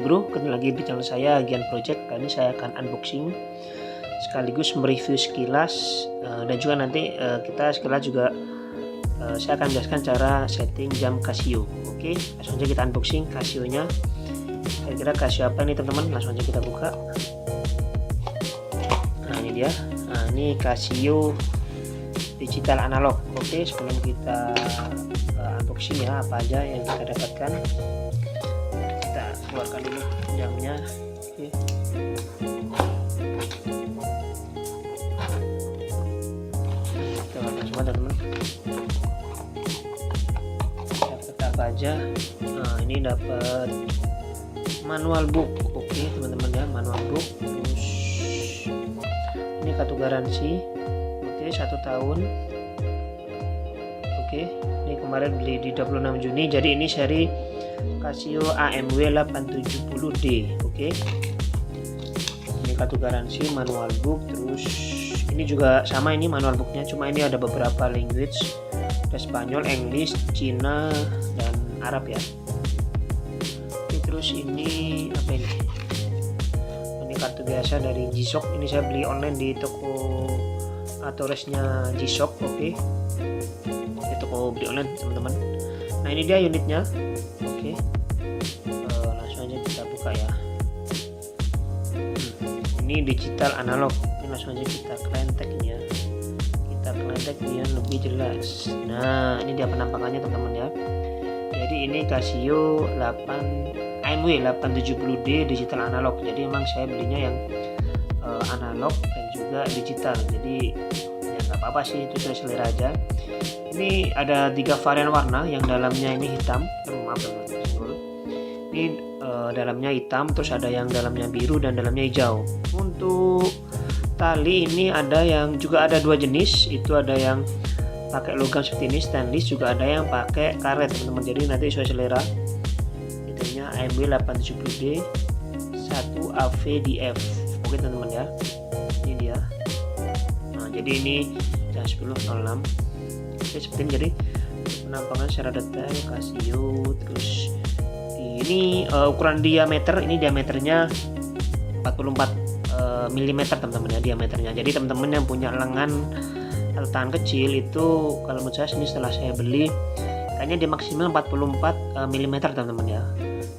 bro, ketemu lagi di channel saya Gian Project. Kali ini saya akan unboxing sekaligus mereview sekilas dan juga nanti kita sekilas juga saya akan jelaskan cara setting jam Casio. Oke, langsung aja kita unboxing Casio-nya. Kira-kira Casio apa nih teman-teman? Langsung aja kita buka. Nah ini dia. Nah ini Casio digital analog. Oke, sebelum kita unboxing ya apa aja yang kita dapatkan, kita keluarkan dulu jamnya. Oke. Kita keluarkan semua teman-teman. Dapat apa aja? Nah ini dapat manual book. Oke teman-teman ya, manual book. Terus ini kartu garansi. Oke, 1 tahun. Oke, ini kemarin beli di 26 Juni. Jadi ini seri Casio AMW 870D. Oke, ini kartu garansi, manual book. Terus ini juga sama, ini manual booknya, cuma ini ada beberapa language, ada Spanyol, English, Cina, dan Arab ya. Oke, terus ini apa ini? Ini kartu biasa dari G-Shock. Ini saya beli online di toko atau resnya G-Shock. Oke, di toko beli online teman-teman. Nah ini dia unitnya. Oke, langsung aja kita buka ya. Ini digital analog. Ini langsung aja kita klenteknya. Kita klentek biar lebih jelas. Nah ini dia penampakannya teman-teman ya. Jadi ini Casio AMW 870D digital analog. Jadi memang saya belinya yang analog dan juga digital. Jadi ya nggak apa-apa sih, itu saya selera aja. Ini ada 3 varian warna. Yang dalamnya ini hitam. Maaf teman-teman. Ini dalamnya hitam, terus ada yang dalamnya biru dan dalamnya hijau. Untuk tali ini ada yang juga ada 2 jenis. Itu ada yang pakai logam seperti ini, stainless, juga ada yang pakai karet teman-teman. Jadi nanti sesuai selera. Itunya AMW 870D 1 AVDF. Oke teman-teman ya, ini dia. Nah jadi ini jam 10.06. Oke, seperti ini. Jadi penampakan secara detail Casio. Terus ini ukuran diameter, ini diameternya 44 mm teman-teman ya, diameternya. Jadi teman-teman yang punya lengan atau tangan kecil itu, kalau menurut saya ini setelah saya beli kayaknya dia maksimal 44 mm teman-teman ya.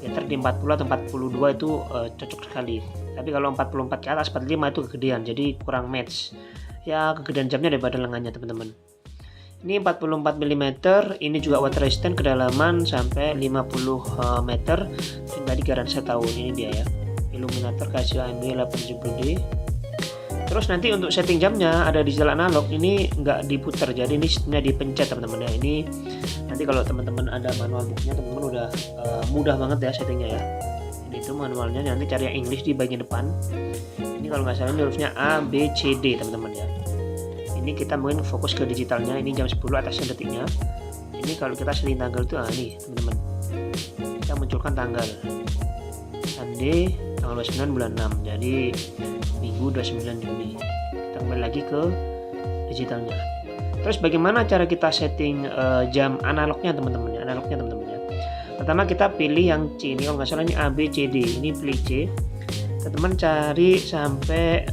Diameter di 40 atau 42 itu cocok sekali. Tapi kalau 44 ke atas, 45 itu kegedean, jadi kurang match ya, kegedean jamnya daripada lengannya teman-teman. Ini 44 mm. Ini juga water resistant, kedalaman sampai 50 meter, dan tadi garansi 1 tahun. Ini dia ya, Illuminator Casio AMW 870D. Terus nanti untuk setting jamnya ada digital analog, ini nggak diputar, jadi ini sistemnya dipencet teman-teman ya. Ini nanti kalau teman-teman ada manual booknya, teman-teman udah mudah banget ya settingnya ya. Ini itu manualnya, nanti cari yang English di bagian depan. Ini kalau nggak salah ini hurufnya A, B, C, D teman-teman ya. Ini kita mungkin fokus ke digitalnya. Ini jam 10 atasnya detiknya. Ini kalau kita setting tanggal itu ini teman-teman, kita munculkan tanggal Sunday tanggal 29 bulan 6, jadi Minggu 29 Juni. Kita kembali lagi ke digitalnya. Terus bagaimana cara kita setting jam analognya teman-teman ya? Analognya teman-teman ya. Pertama kita pilih yang C, ini kalau nggak salah ini A, B, C, D. Ini pilih C. Teman-teman cari sampai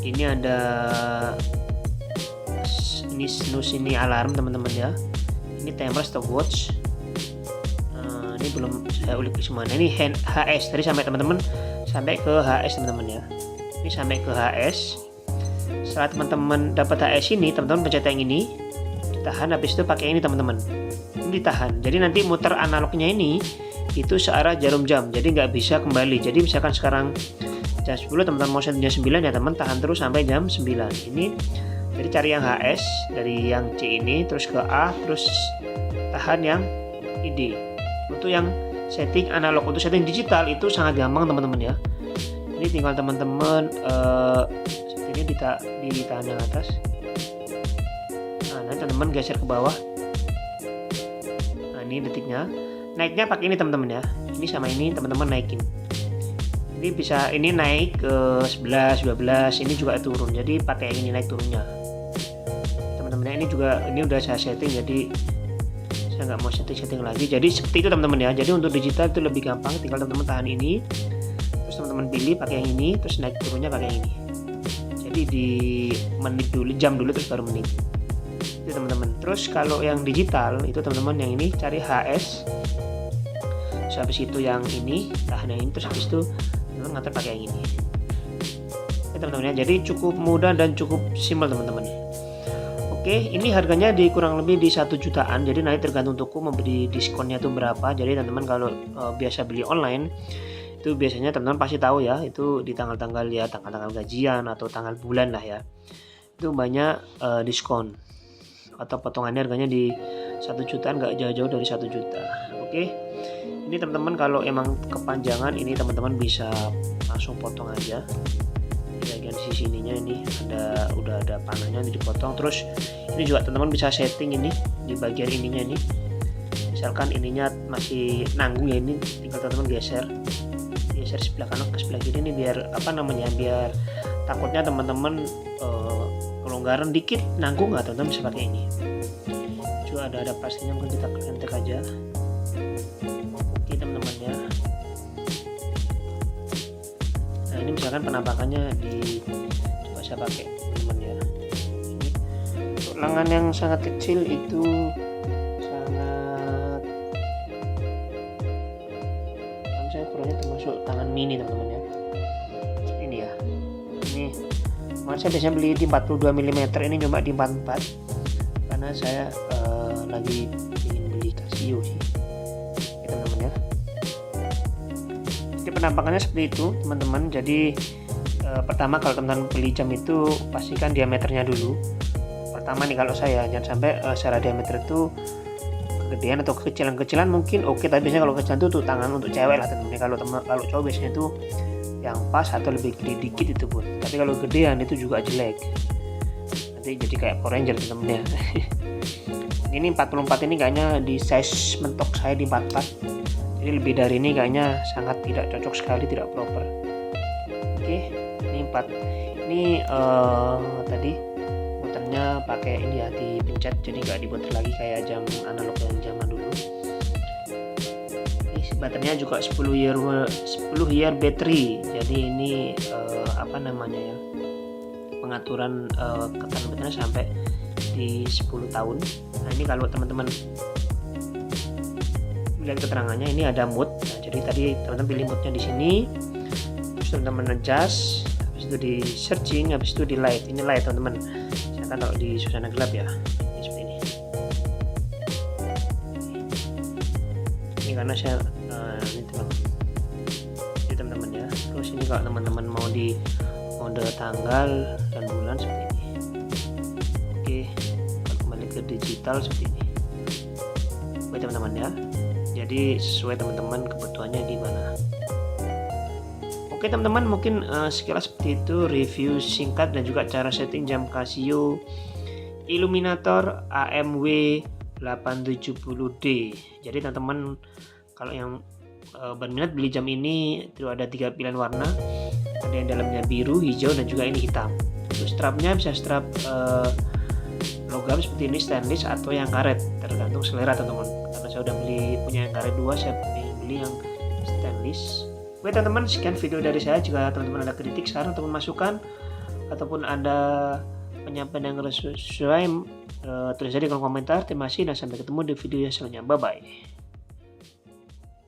ini ada ini snooze, ini alarm teman-teman ya. Ini timer, stopwatch. Ini belum saya ulik semuanya. Ini HS tadi sampai teman-teman sampai ke HS teman-teman ya. Ini sampai ke HS. Setelah teman-teman dapat HS ini, teman-teman pencet yang ini, ditahan, habis itu pakai ini teman-teman. Ini ditahan. Jadi nanti muter analognya ini itu searah jarum jam. Jadi nggak bisa kembali. Jadi misalkan sekarang jam 10, teman-teman mau setting jam 9 ya, teman tahan terus sampai jam 9. Ini jadi cari yang HS dari yang C ini, terus ke A, terus tahan yang ID. Untuk yang setting analog, untuk setting digital itu sangat gampang teman-teman ya. Ini tinggal teman-teman seperti ini ditahan yang atas. Nah nanti teman-teman geser ke bawah. Nah ini detiknya. Naiknya pakai ini teman-teman ya. Ini sama ini teman-teman naikin. Ini bisa, ini naik ke 11, 12, ini juga turun. Jadi pakai ini naik turunnya. Teman-teman ini juga, ini udah saya setting, jadi saya nggak mau setting lagi. Jadi seperti itu teman-teman ya. Jadi untuk digital itu lebih gampang, tinggal teman-teman tahan ini, terus teman-teman pilih pakai yang ini, terus naik turunnya pakai yang ini. Jadi di menit dulu, jam dulu, terus baru menit itu teman-teman. Terus kalau yang digital itu teman-teman yang ini cari HS, terus habis itu yang ini tahan yang ini, terus habis itu teman-teman ngatur pakai yang ini. Oke teman-teman ya, jadi cukup mudah dan cukup simpel teman-teman. Oke, ini harganya di kurang lebih di 1 jutaan. Jadi nanti tergantung toko memberi diskonnya itu berapa. Jadi teman-teman kalau biasa beli online itu biasanya teman-teman pasti tahu ya, itu di tanggal-tanggal ya, tanggal-tanggal gajian atau tanggal bulan lah ya, itu banyak diskon atau potongannya harganya di 1 jutaan, nggak jauh-jauh dari 1 juta. Oke, ini teman-teman kalau emang kepanjangan ini teman-teman bisa langsung potong aja bagian sisi ininya. Ini udah ada panahnya, ini dipotong. Terus ini juga teman-teman bisa setting ini di bagian ininya ini, misalkan ininya masih nanggung ya, ini tinggal teman-teman geser sebelah kanan ke sebelah kiri ini, biar biar takutnya teman-teman kelonggaran dikit nanggung nggak, teman-teman bisa pakai ini. Juga ada pastinya, mungkin kita ketik aja. Oke teman-teman ya. Nah ini misalkan penampakannya coba saya pakai teman-teman ya. Ini untuk lengan yang sangat kecil itu sangat, saya ukurannya termasuk tangan mini teman-teman ya. Ini ya, ini kemarin saya biasanya beli di 42 mm, ini coba di 44 karena saya lagi ingin beli Casio sih teman-teman ya. Jadi penampakannya seperti itu teman-teman. Jadi pertama kalau teman-teman beli jam itu pastikan diameternya dulu. Pertama nih kalau saya jangan sampai secara diameter itu kegedean atau kekecilan mungkin oke, tapi biasanya kalau kecilan itu untuk tangan, untuk cewek lah teman-teman. Kalau cowok biasanya itu yang pas atau lebih gede dikit itu pun. Tapi kalau gedean itu juga jelek, nanti jadi kayak Power Ranger teman-teman ya. Ini 44 ini kayaknya di size mentok saya di 44. Jadi lebih dari ini kayaknya sangat tidak cocok sekali, tidak proper. Oke, ini 4. Ini tadi muternya pakai ini ya, dipencet, jadi nggak diputar lagi kayak jam analog yang zaman dulu. Ini baterainya juga 10 year battery. Jadi ini ya, pengaturan ketahanan baterainya sampai di 10 tahun. Nah ini kalau teman-teman lihat keterangannya, ini ada mode. Nah, jadi tadi teman-teman pilih mode-nya di sini, terus teman-teman adjust, habis itu di searching, habis itu di light. Ini light teman-teman, misalkan kalau di suasana gelap ya, ini seperti ini. Ini karena saya ini teman-teman ya. Terus ini kalau teman-teman mau di mode tanggal dan bulan seperti ini. Oke, kalau kembali ke digital seperti ini. Oke teman-teman ya. Jadi sesuai teman-teman kebutuhannya di mana. Oke teman-teman, mungkin sekilas seperti itu review singkat dan juga cara setting jam Casio Illuminator AMW 870D. Jadi teman-teman kalau yang berminat beli jam ini itu ada 3 pilihan warna. Ada yang dalamnya biru, hijau, dan juga ini hitam. Untuk strapnya bisa strap logam seperti ini, stainless atau yang karet, tergantung selera teman-teman. Karena saya udah punya yang karet 2, saya beli yang stainless. Oke teman-teman, sekian video dari saya. Jika teman-teman ada kritik, saran, ataupun masukan, ataupun ada penyampaian yang sesuai, tulis aja di kolom komentar. Terima kasih dan sampai ketemu di video yang selanjutnya. Bye bye.